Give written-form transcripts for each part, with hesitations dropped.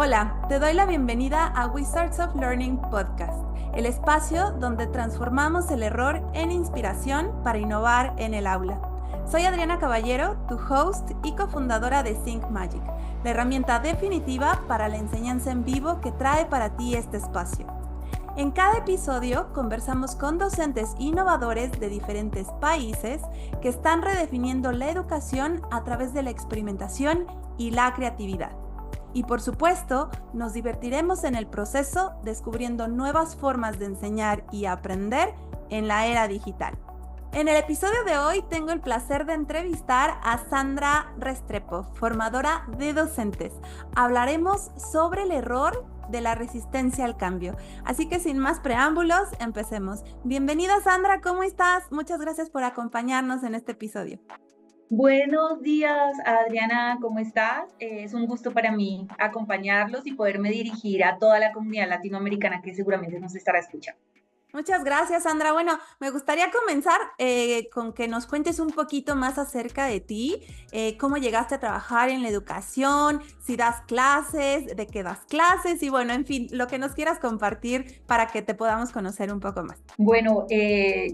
Hola, te doy la bienvenida a Wizards of Learning Podcast, el espacio donde transformamos el error en inspiración para innovar en el aula. Soy Adriana Caballero, tu host y cofundadora de Think Magic, la herramienta definitiva para la enseñanza en vivo que trae para ti este espacio. En cada episodio conversamos con docentes innovadores de diferentes países que están redefiniendo la educación a través de la experimentación y la creatividad. Y por supuesto, nos divertiremos en el proceso descubriendo nuevas formas de enseñar y aprender en la era digital. En el episodio de hoy tengo el placer de entrevistar a Sandra Restrepo, formadora de docentes. Hablaremos sobre el error de la resistencia al cambio. Así que sin más preámbulos, empecemos. Bienvenida Sandra, ¿cómo estás? Muchas gracias por acompañarnos en este episodio. Buenos días, Adriana, ¿cómo estás? Es un gusto para mí acompañarlos y poderme dirigir a toda la comunidad latinoamericana que seguramente nos estará escuchando. Muchas gracias, Sandra. Bueno, me gustaría comenzar con que nos cuentes un poquito más acerca de ti, cómo llegaste a trabajar en la educación, si das clases, de qué das clases y bueno, en fin, lo que nos quieras compartir para que te podamos conocer un poco más. Bueno,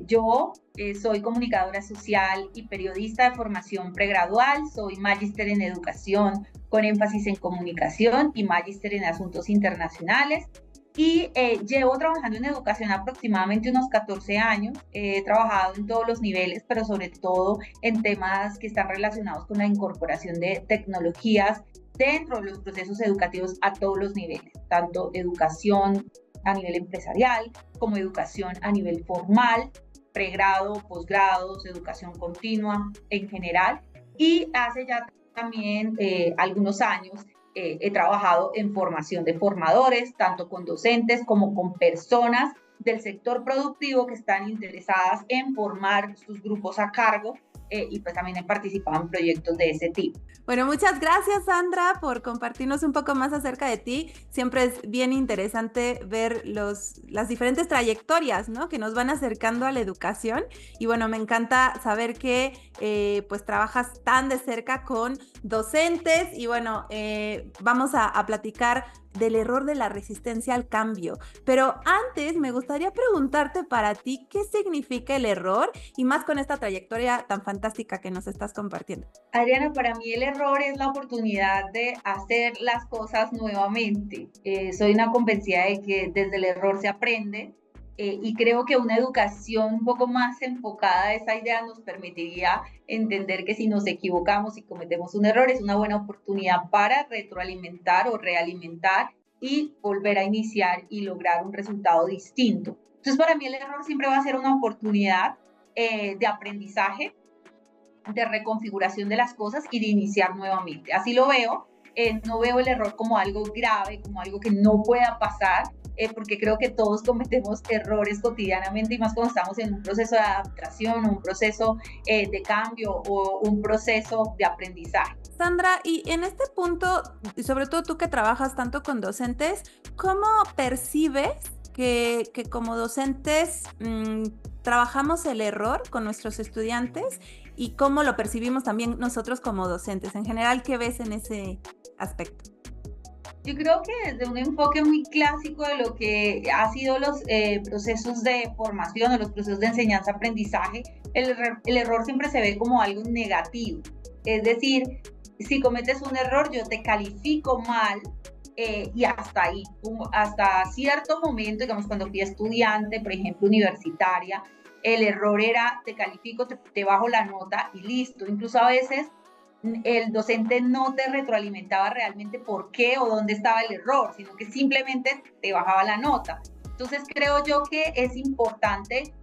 yo soy comunicadora social y periodista de formación pregradual, soy magíster en educación con énfasis en comunicación y magíster en asuntos internacionales. Y llevo trabajando en educación aproximadamente unos 14 años. He trabajado en todos los niveles, pero sobre todo en temas que están relacionados con la incorporación de tecnologías dentro de los procesos educativos a todos los niveles, tanto educación a nivel empresarial como educación a nivel formal, pregrado, posgrados, educación continua en general. Y hace ya también algunos años he trabajado en formación de formadores, tanto con docentes como con personas del sector productivo que están interesadas en formar sus grupos a cargo y pues también he participado en proyectos de ese tipo. Bueno, muchas gracias Sandra por compartirnos un poco más acerca de ti. Siempre es bien interesante ver las diferentes trayectorias, ¿no?, que nos van acercando a la educación y bueno, me encanta saber que pues trabajas tan de cerca con docentes y bueno, vamos a platicar del error de la resistencia al cambio. Pero antes me gustaría preguntarte para ti, ¿qué significa el error? Y más con esta trayectoria tan fantástica que nos estás compartiendo. Adriana, para mí el error es la oportunidad de hacer las cosas nuevamente. Soy una convencida de que desde el error se aprende y creo que una educación un poco más enfocada a esa idea nos permitiría entender que si nos equivocamos y cometemos un error es una buena oportunidad para retroalimentar o realimentar y volver a iniciar y lograr un resultado distinto. Entonces para mí el error siempre va a ser una oportunidad de aprendizaje, de reconfiguración de las cosas y de iniciar nuevamente. Así lo veo. No veo el error como algo grave, como algo que no pueda pasar, porque creo que todos cometemos errores cotidianamente y más cuando estamos en un proceso de adaptación, un proceso de cambio o un proceso de aprendizaje. Sandra, y en este punto, y sobre todo tú que trabajas tanto con docentes, ¿cómo percibes que como docentes trabajamos el error con nuestros estudiantes y cómo lo percibimos también nosotros como docentes? En general, ¿qué ves en ese aspecto? Yo creo que desde un enfoque muy clásico de lo que ha sido los procesos de formación o los procesos de enseñanza-aprendizaje, el error siempre se ve como algo negativo. Es decir, si cometes un error, yo te califico mal y hasta ahí, hasta cierto momento, digamos, cuando fui estudiante, por ejemplo, universitaria, el error era, te califico, te bajo la nota y listo. Incluso a veces el docente no te retroalimentaba realmente por qué o dónde estaba el error, sino que simplemente te bajaba la nota. Entonces creo yo que es importante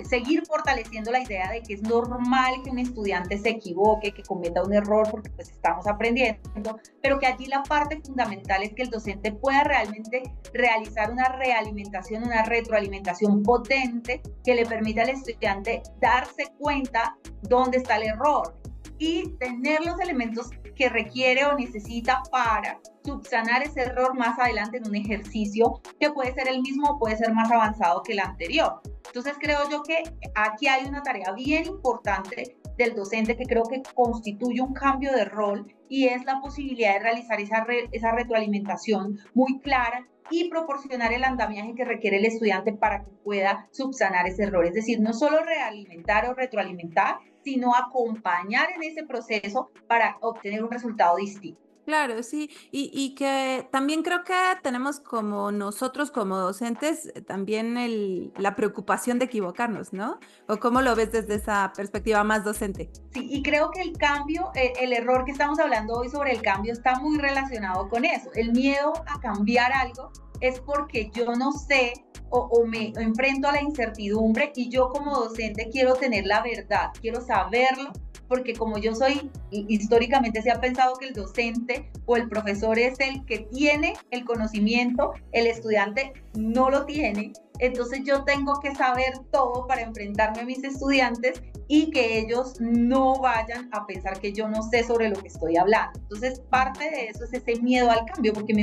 seguir fortaleciendo la idea de que es normal que un estudiante se equivoque, que cometa un error porque pues estamos aprendiendo, pero que allí la parte fundamental es que el docente pueda realmente realizar una realimentación, una retroalimentación potente que le permita al estudiante darse cuenta dónde está el error y tener los elementos que requiere o necesita para subsanar ese error más adelante en un ejercicio que puede ser el mismo o puede ser más avanzado que el anterior. Entonces creo yo que aquí hay una tarea bien importante del docente que creo que constituye un cambio de rol y es la posibilidad de realizar esa retroalimentación muy clara y proporcionar el andamiaje que requiere el estudiante para que pueda subsanar ese error. Es decir, no solo realimentar o retroalimentar, sino acompañar en ese proceso para obtener un resultado distinto. Claro, sí, y que también creo que tenemos como nosotros como docentes también la preocupación de equivocarnos, ¿no? ¿O cómo lo ves desde esa perspectiva más docente? Sí, y creo que el cambio, el error que estamos hablando hoy sobre el cambio está muy relacionado con eso. El miedo a cambiar algo es porque yo no sé o me enfrento a la incertidumbre y yo como docente quiero tener la verdad, quiero saberlo, porque como yo soy, históricamente se ha pensado que el docente o el profesor es el que tiene el conocimiento, el estudiante no lo tiene, entonces yo tengo que saber todo para enfrentarme a mis estudiantes y que ellos no vayan a pensar que yo no sé sobre lo que estoy hablando. Entonces parte de eso es ese miedo al cambio, porque me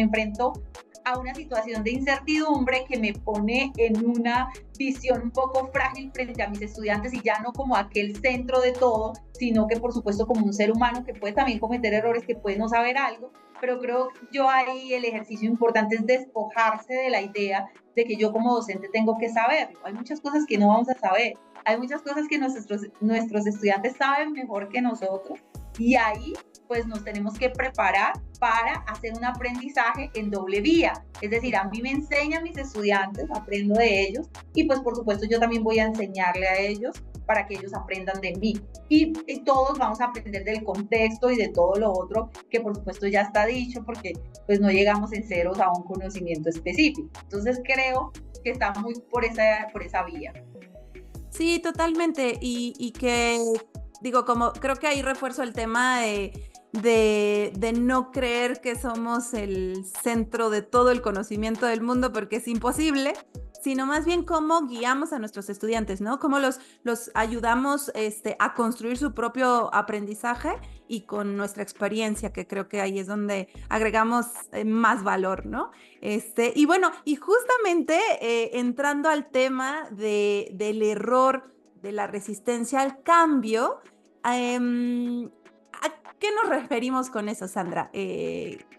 enfrento a una situación de incertidumbre que me pone en una visión un poco frágil frente a mis estudiantes y ya no como aquel centro de todo, sino que por supuesto como un ser humano que puede también cometer errores, que puede no saber algo, pero creo que yo ahí el ejercicio importante es despojarse de la idea de que yo como docente tengo que saberlo. Hay muchas cosas que no vamos a saber, hay muchas cosas que nuestros estudiantes saben mejor que nosotros y ahí pues nos tenemos que preparar para hacer un aprendizaje en doble vía. Es decir, a mí me enseñan mis estudiantes, aprendo de ellos y pues por supuesto yo también voy a enseñarle a ellos para que ellos aprendan de mí. Y todos vamos a aprender del contexto y de todo lo otro que por supuesto ya está dicho porque pues no llegamos en ceros a un conocimiento específico. Entonces creo que está muy por esa vía. Sí, totalmente. Y que, digo, como creo que ahí refuerzo el tema de no creer que somos el centro de todo el conocimiento del mundo, porque es imposible, sino más bien cómo guiamos a nuestros estudiantes, ¿no? Cómo los ayudamos a construir su propio aprendizaje y con nuestra experiencia, que creo que ahí es donde agregamos más valor, ¿no? Y bueno, y justamente entrando al tema del error, de la resistencia al cambio, ¿a qué nos referimos con eso, Sandra?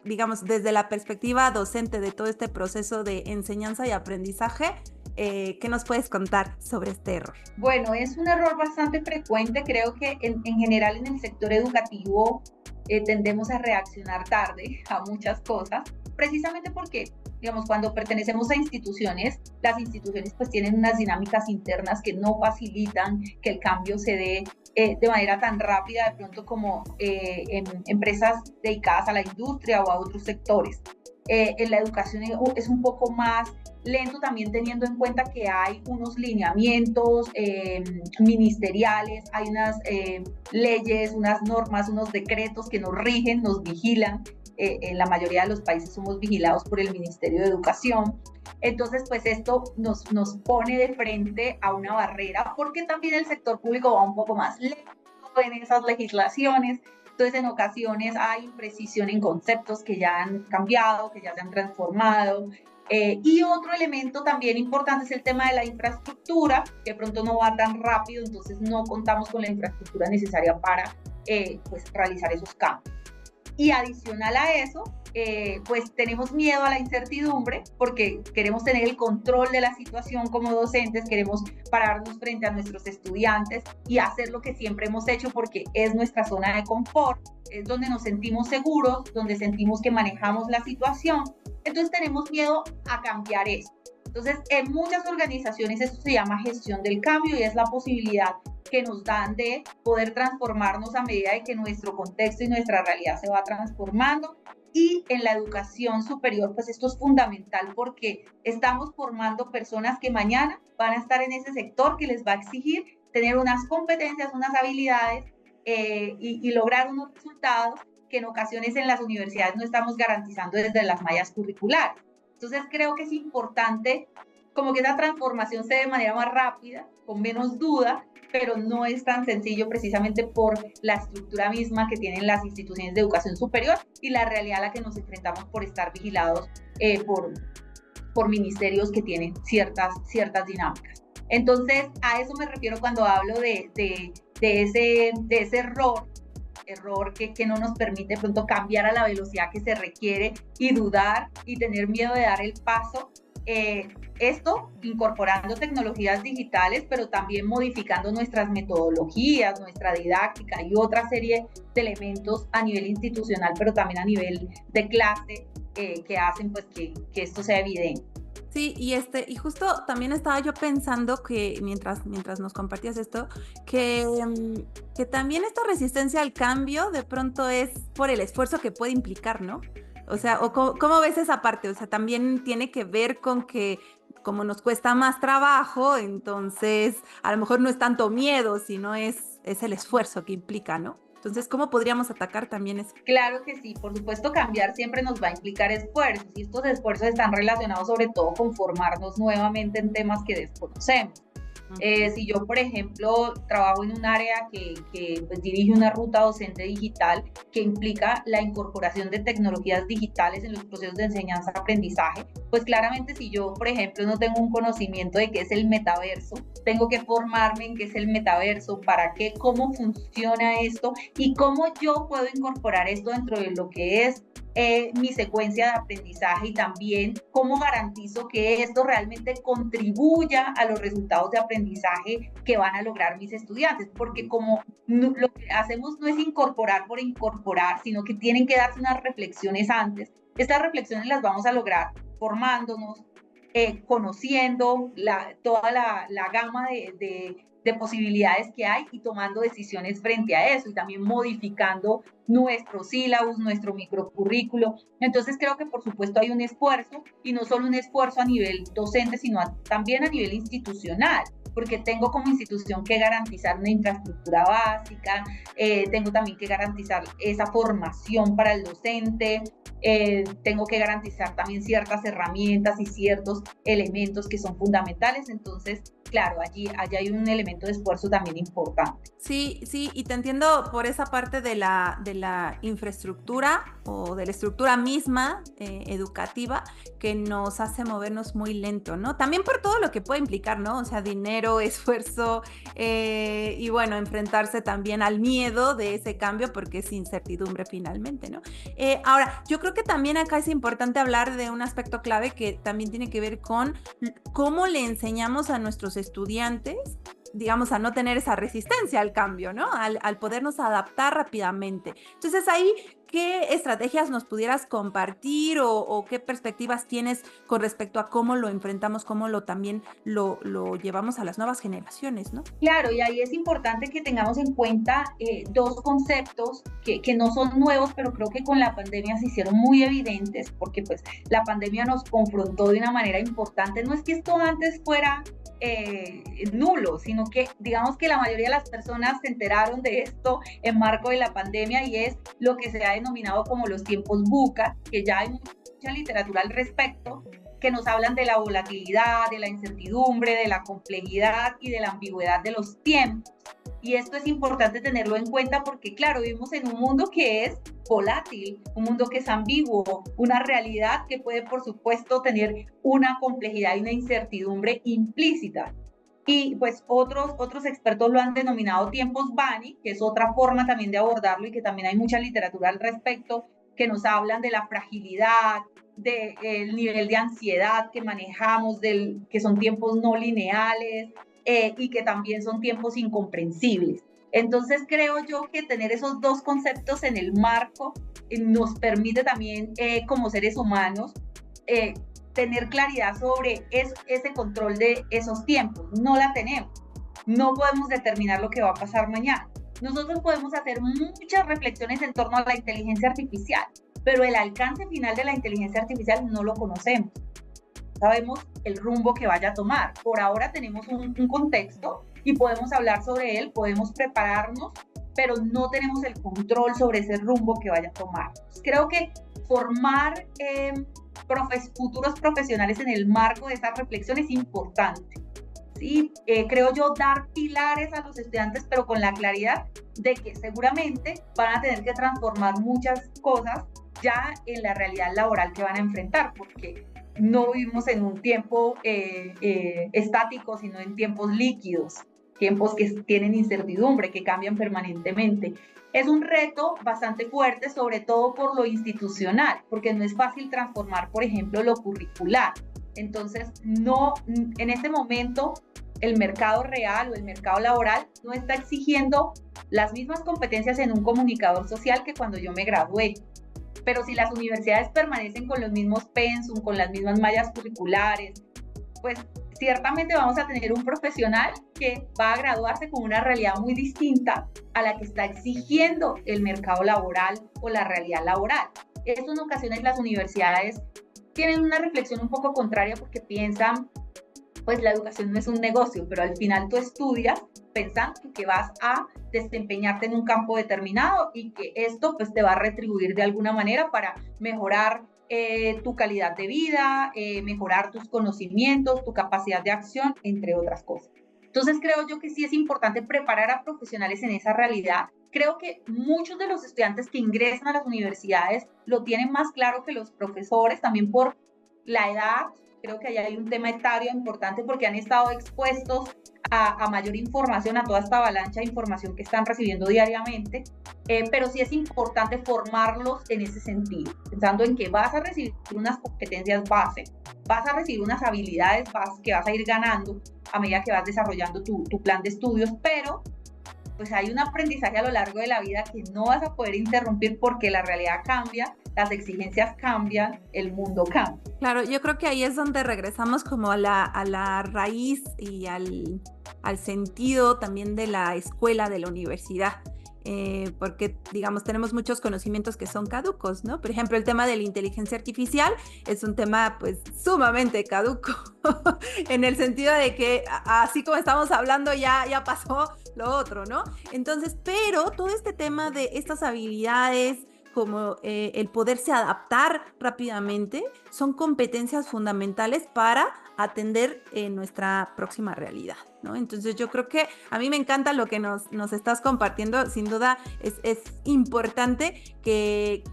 Digamos, desde la perspectiva docente de todo este proceso de enseñanza y aprendizaje, ¿qué nos puedes contar sobre este error? Bueno, es un error bastante frecuente. Creo que en general en el sector educativo tendemos a reaccionar tarde a muchas cosas, precisamente porque, digamos, cuando pertenecemos a instituciones, las instituciones pues tienen unas dinámicas internas que no facilitan que el cambio se dé de manera tan rápida de pronto como en empresas dedicadas a la industria o a otros sectores. En la educación es un poco más lento también teniendo en cuenta que hay unos lineamientos ministeriales, hay unas leyes, unas normas, unos decretos que nos rigen, nos vigilan. En la mayoría de los países somos vigilados por el Ministerio de Educación. Entonces, pues esto nos pone de frente a una barrera porque también el sector público va un poco más lento en esas legislaciones. Entonces, en ocasiones hay imprecisión en conceptos que ya han cambiado, que ya se han transformado. Y otro elemento también importante es el tema de la infraestructura, que pronto no va tan rápido, entonces no contamos con la infraestructura necesaria para pues, realizar esos cambios. Y adicional a eso, pues tenemos miedo a la incertidumbre porque queremos tener el control de la situación como docentes, queremos pararnos frente a nuestros estudiantes y hacer lo que siempre hemos hecho porque es nuestra zona de confort, es donde nos sentimos seguros, donde sentimos que manejamos la situación. Entonces tenemos miedo a cambiar eso. Entonces, en muchas organizaciones esto se llama gestión del cambio y es la posibilidad que nos dan de poder transformarnos a medida de que nuestro contexto y nuestra realidad se va transformando. Y en la educación superior, pues esto es fundamental porque estamos formando personas que mañana van a estar en ese sector que les va a exigir tener unas competencias, unas habilidades y lograr unos resultados que en ocasiones en las universidades no estamos garantizando desde las mallas curriculares. Entonces creo que es importante como que esa transformación se dé de manera más rápida, con menos duda, pero no es tan sencillo precisamente por la estructura misma que tienen las instituciones de educación superior y la realidad a la que nos enfrentamos por estar vigilados por ministerios que tienen ciertas dinámicas. Entonces, a eso me refiero cuando hablo de de ese error que no nos permite de pronto cambiar a la velocidad que se requiere y dudar y tener miedo de dar el paso. Esto incorporando tecnologías digitales, pero también modificando nuestras metodologías, nuestra didáctica y otra serie de elementos a nivel institucional, pero también a nivel de clase, que hacen pues que esto sea evidente. Sí, y justo también estaba yo pensando que mientras nos compartías esto, que también esta resistencia al cambio de pronto es por el esfuerzo que puede implicar, ¿no? O sea, ¿cómo ves esa parte? O sea, también tiene que ver con que como nos cuesta más trabajo, entonces a lo mejor no es tanto miedo, sino es el esfuerzo que implica, ¿no? Entonces, ¿cómo podríamos atacar también eso? Claro que sí, por supuesto cambiar siempre nos va a implicar esfuerzos y estos esfuerzos están relacionados sobre todo con formarnos nuevamente en temas que desconocemos. Si yo, por ejemplo, trabajo en un área que pues, dirige una ruta docente digital que implica la incorporación de tecnologías digitales en los procesos de enseñanza-aprendizaje, pues claramente si yo, por ejemplo, no tengo un conocimiento de qué es el metaverso, tengo que formarme en qué es el metaverso, para qué, cómo funciona esto y cómo yo puedo incorporar esto dentro de lo que es mi secuencia de aprendizaje y también cómo garantizo que esto realmente contribuya a los resultados de aprendizaje que van a lograr mis estudiantes, porque como lo que hacemos no es incorporar por incorporar, sino que tienen que darse unas reflexiones antes. Estas reflexiones las vamos a lograr formándonos, conociendo toda la gama de posibilidades que hay y tomando decisiones frente a eso y también modificando nuestro sílabus, nuestro microcurrículo. Entonces creo que por supuesto hay un esfuerzo y no solo un esfuerzo a nivel docente, sino también a nivel institucional, porque tengo como institución que garantizar una infraestructura básica, tengo también que garantizar esa formación para el docente, tengo que garantizar también ciertas herramientas y ciertos elementos que son fundamentales. Entonces, claro, allí hay un elemento de esfuerzo también importante. Sí, y te entiendo por esa parte de la infraestructura o de la estructura misma educativa que nos hace movernos muy lento, ¿no? También por todo lo que puede implicar, ¿no? O sea, dinero, esfuerzo y bueno, enfrentarse también al miedo de ese cambio porque es incertidumbre finalmente, ¿no? Ahora, yo creo que también acá es importante hablar de un aspecto clave que también tiene que ver con cómo le enseñamos a nuestros estudiantes, digamos, a no tener esa resistencia al cambio, ¿no? Al podernos adaptar rápidamente. Entonces ahí, ¿qué estrategias nos pudieras compartir o qué perspectivas tienes con respecto a cómo lo enfrentamos, cómo también lo llevamos a las nuevas generaciones, ¿no? Claro, y ahí es importante que tengamos en cuenta dos conceptos que no son nuevos, pero creo que con la pandemia se hicieron muy evidentes, porque pues la pandemia nos confrontó de una manera importante. No es que esto antes fuera nulo, sino que digamos que la mayoría de las personas se enteraron de esto en marco de la pandemia y es lo que se ha denominado como los tiempos VUCA, que ya hay mucha literatura al respecto, que nos hablan de la volatilidad, de la incertidumbre, de la complejidad y de la ambigüedad de los tiempos. Y esto es importante tenerlo en cuenta porque, claro, vivimos en un mundo que es volátil, un mundo que es ambiguo, una realidad que puede, por supuesto, tener una complejidad y una incertidumbre implícita. Y pues otros expertos lo han denominado tiempos Bunny, que es otra forma también de abordarlo y que también hay mucha literatura al respecto, que nos hablan de la fragilidad, del nivel de ansiedad que manejamos, que son tiempos no lineales y que también son tiempos incomprensibles. Entonces creo yo que tener esos dos conceptos en el marco nos permite también como seres humanos tener claridad sobre ese control de esos tiempos. No la tenemos. No podemos determinar lo que va a pasar mañana. Nosotros podemos hacer muchas reflexiones en torno a la inteligencia artificial, pero el alcance final de la inteligencia artificial no lo conocemos. Sabemos el rumbo que vaya a tomar. Por ahora tenemos un contexto y podemos hablar sobre él, podemos prepararnos, pero no tenemos el control sobre ese rumbo que vaya a tomar. Creo que formar futuros profesionales en el marco de esa reflexión es importante. ¿Sí? Creo yo dar pilares a los estudiantes, pero con la claridad de que seguramente van a tener que transformar muchas cosas ya en la realidad laboral que van a enfrentar, porque no vivimos en un tiempo estático, sino en tiempos líquidos. tiempos que tienen incertidumbre, que cambian permanentemente. Es un reto bastante fuerte, sobre todo por lo institucional, porque no es fácil transformar, por ejemplo, lo curricular. Entonces, no, en este momento, el mercado real o el mercado laboral no está exigiendo las mismas competencias en un comunicador social que cuando yo me gradué. Pero si las universidades permanecen con los mismos pensum, con las mismas mallas curriculares, pues ciertamente vamos a tener un profesional que va a graduarse con una realidad muy distinta a la que está exigiendo el mercado laboral o la realidad laboral. Esto en ocasiones las universidades tienen una reflexión un poco contraria porque piensan, pues la educación no es un negocio, pero al final tú estudias pensando que vas a desempeñarte en un campo determinado y que esto pues te va a retribuir de alguna manera para mejorar tu calidad de vida, mejorar tus conocimientos, tu capacidad de acción, entre otras cosas. Entonces creo yo que sí es importante preparar a profesionales en esa realidad. Creo que muchos de los estudiantes que ingresan a las universidades lo tienen más claro que los profesores, también por la edad. Creo que ahí hay un tema etario importante porque han estado expuestos a mayor información, a toda esta avalancha de información que están recibiendo diariamente, pero sí es importante formarlos en ese sentido, pensando en que vas a recibir unas competencias base, vas a recibir unas habilidades base que vas a ir ganando a medida que vas desarrollando tu plan de estudios, pero pues hay un aprendizaje a lo largo de la vida que no vas a poder interrumpir porque la realidad cambia, las exigencias cambian, el mundo cambia. Claro, yo creo que ahí es donde regresamos como a la raíz y al sentido también de la escuela, de la universidad. Porque, digamos, tenemos muchos conocimientos que son caducos, ¿no? Por ejemplo, el tema de la inteligencia artificial es un tema, pues, sumamente caduco, en el sentido de que, así como estamos hablando, ya pasó lo otro, ¿no? Entonces, pero todo este tema de estas habilidades, como el poderse adaptar rápidamente, son competencias fundamentales para atender nuestra próxima realidad, ¿no? Entonces yo creo que a mí me encanta lo que nos estás compartiendo. Sin duda es importante que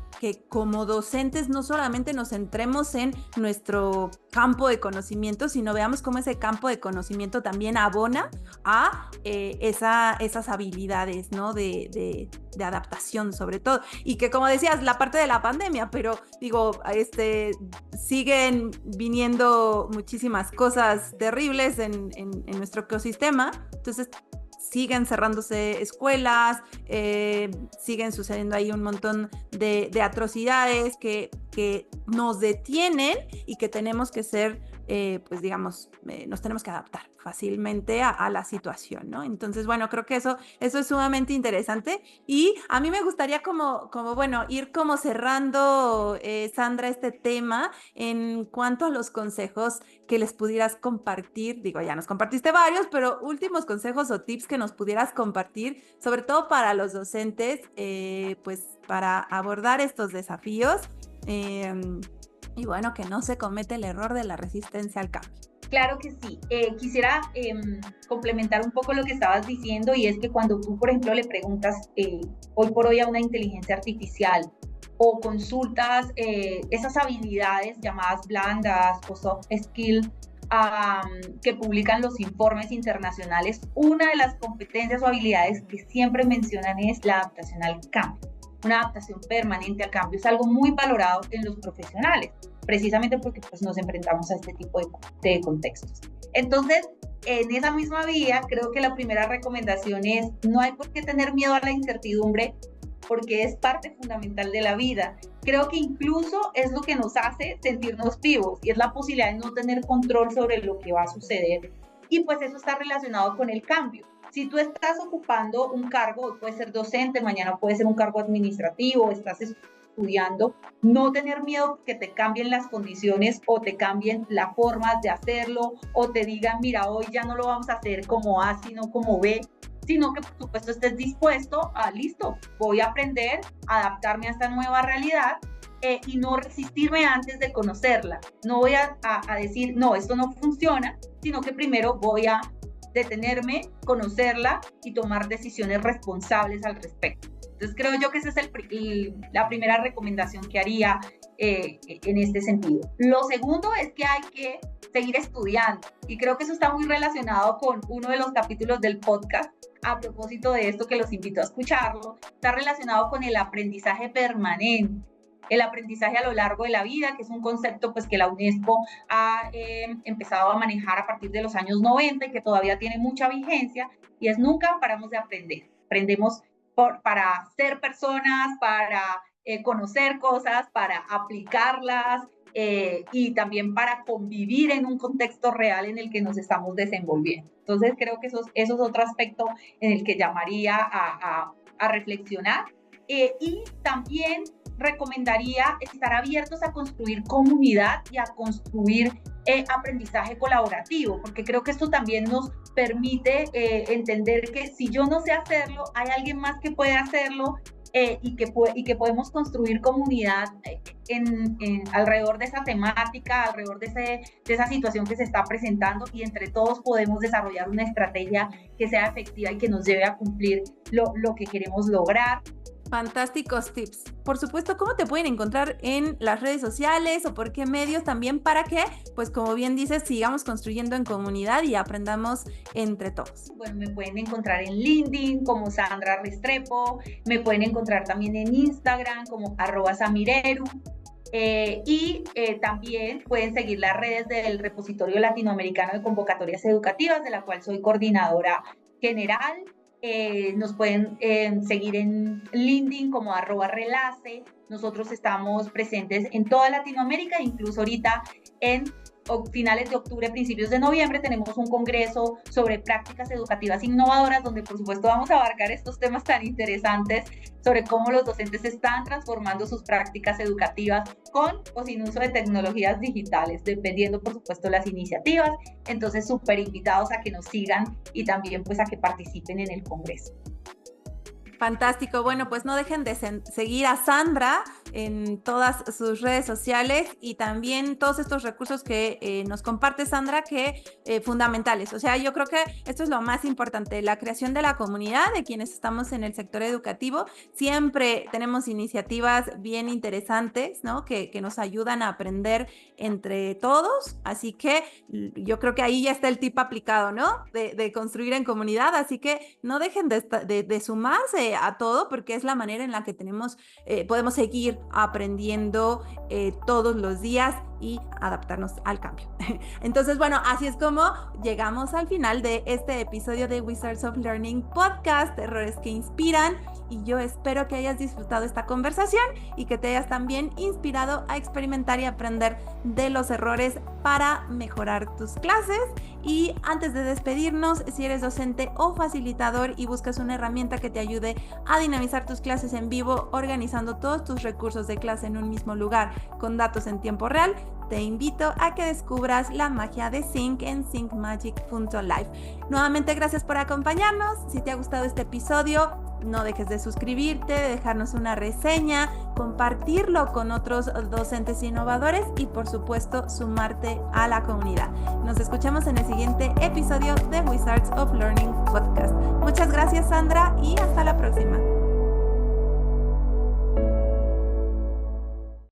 como docentes no solamente nos centremos en nuestro campo de conocimiento, sino veamos cómo ese campo de conocimiento también abona a esas habilidades, ¿no? de adaptación sobre todo. Y que, como decías, la parte de la pandemia, pero digo, siguen viniendo muchísimas cosas terribles en nuestro ecosistema. Entonces siguen cerrándose escuelas, siguen sucediendo ahí un montón de atrocidades que nos detienen y que tenemos que ser, pues digamos, nos tenemos que adaptar fácilmente a la situación, ¿no? Entonces, bueno, creo que eso es sumamente interesante y a mí me gustaría como bueno, ir como cerrando, Sandra, este tema en cuanto a los consejos que les pudieras compartir. Digo, ya nos compartiste varios, pero últimos consejos o tips que nos pudieras compartir, sobre todo para los docentes, pues para abordar estos desafíos y bueno, que no se comete el error de la resistencia al cambio. Claro que sí. Quisiera complementar un poco lo que estabas diciendo, y es que cuando tú, por ejemplo, le preguntas hoy por hoy a una inteligencia artificial o consultas esas habilidades llamadas blandas o soft skills que publican los informes internacionales, una de las competencias o habilidades que siempre mencionan es la adaptación al cambio. Una adaptación permanente al cambio es algo muy valorado en los profesionales, precisamente porque pues, nos enfrentamos a este tipo de contextos. Entonces, en esa misma vía, creo que la primera recomendación es: no hay por qué tener miedo a la incertidumbre, porque es parte fundamental de la vida. Creo que incluso es lo que nos hace sentirnos vivos, y es la posibilidad de no tener control sobre lo que va a suceder. Y pues eso está relacionado con el cambio. Si tú estás ocupando un cargo, puede ser docente, mañana puede ser un cargo administrativo, estás estudiando, no tener miedo que te cambien las condiciones o te cambien la forma de hacerlo, o te digan, mira, hoy ya no lo vamos a hacer como A, sino como B, sino que por supuesto estés dispuesto a, listo, voy a aprender, a adaptarme a esta nueva realidad y no resistirme antes de conocerla. No voy a decir, no, esto no funciona, sino que primero voy a detenerme, conocerla y tomar decisiones responsables al respecto. Entonces creo yo que esa es la primera recomendación que haría en este sentido. Lo segundo es que hay que seguir estudiando, y creo que eso está muy relacionado con uno de los capítulos del podcast a propósito de esto, que los invito a escucharlo. Está relacionado con el aprendizaje permanente, el aprendizaje a lo largo de la vida, que es un concepto pues que la UNESCO ha empezado a manejar a partir de los años 90 y que todavía tiene mucha vigencia, y es nunca paramos de aprender. Aprendemos para ser personas, para conocer cosas, para aplicarlas, y también para convivir en un contexto real en el que nos estamos desenvolviendo. Entonces creo que eso es otro aspecto en el que llamaría a reflexionar, y también recomendaría estar abiertos a construir comunidad y a construir aprendizaje colaborativo, porque creo que esto también nos permite entender que si yo no sé hacerlo, hay alguien más que puede hacerlo, y que podemos construir comunidad alrededor de esa temática, alrededor de esa situación que se está presentando, y entre todos podemos desarrollar una estrategia que sea efectiva y que nos lleve a cumplir lo que queremos lograr. Fantásticos tips. Por supuesto, ¿cómo te pueden encontrar en las redes sociales o por qué medios también para que, pues como bien dices, sigamos construyendo en comunidad y aprendamos entre todos? Bueno, me pueden encontrar en LinkedIn como Sandra Restrepo, me pueden encontrar también en Instagram como @samireru, y también pueden seguir las redes del Repositorio Latinoamericano de Convocatorias Educativas, de la cual soy coordinadora general. Nos pueden seguir en LinkedIn como @relace. Nosotros estamos presentes en toda Latinoamérica, incluso ahorita en finales de octubre, principios de noviembre, tenemos un congreso sobre prácticas educativas innovadoras, donde por supuesto vamos a abarcar estos temas tan interesantes sobre cómo los docentes están transformando sus prácticas educativas con o sin uso de tecnologías digitales, dependiendo por supuesto las iniciativas. Entonces súper invitados a que nos sigan y también pues a que participen en el congreso. Fantástico. Bueno, pues no dejen de seguir a Sandra en todas sus redes sociales y también todos estos recursos que nos comparte Sandra, que fundamentales. O sea, yo creo que esto es lo más importante, la creación de la comunidad de quienes estamos en el sector educativo. Siempre tenemos iniciativas bien interesantes, ¿no? Que nos ayudan a aprender entre todos. Así que yo creo que ahí ya está el tip aplicado, ¿no? De construir en comunidad. Así que no dejen de sumarse a todo, porque es la manera en la que podemos seguir aprendiendo todos los días y adaptarnos al cambio. Entonces, bueno, así es como llegamos al final de este episodio de Wizards of Learning Podcast, Errores que Inspiran, y yo espero que hayas disfrutado esta conversación y que te hayas también inspirado a experimentar y aprender de los errores para mejorar tus clases. Y antes de despedirnos, si eres docente o facilitador y buscas una herramienta que te ayude a dinamizar tus clases en vivo, organizando todos tus recursos de clase en un mismo lugar con datos en tiempo real, te invito a que descubras la magia de Sync en syncmagic.live. Nuevamente, gracias por acompañarnos. Si te ha gustado este episodio, no dejes de suscribirte, de dejarnos una reseña, compartirlo con otros docentes innovadores y, por supuesto, sumarte a la comunidad. Nos escuchamos en el siguiente episodio de Wizards of Learning Podcast. Muchas gracias, Sandra, y hasta la próxima.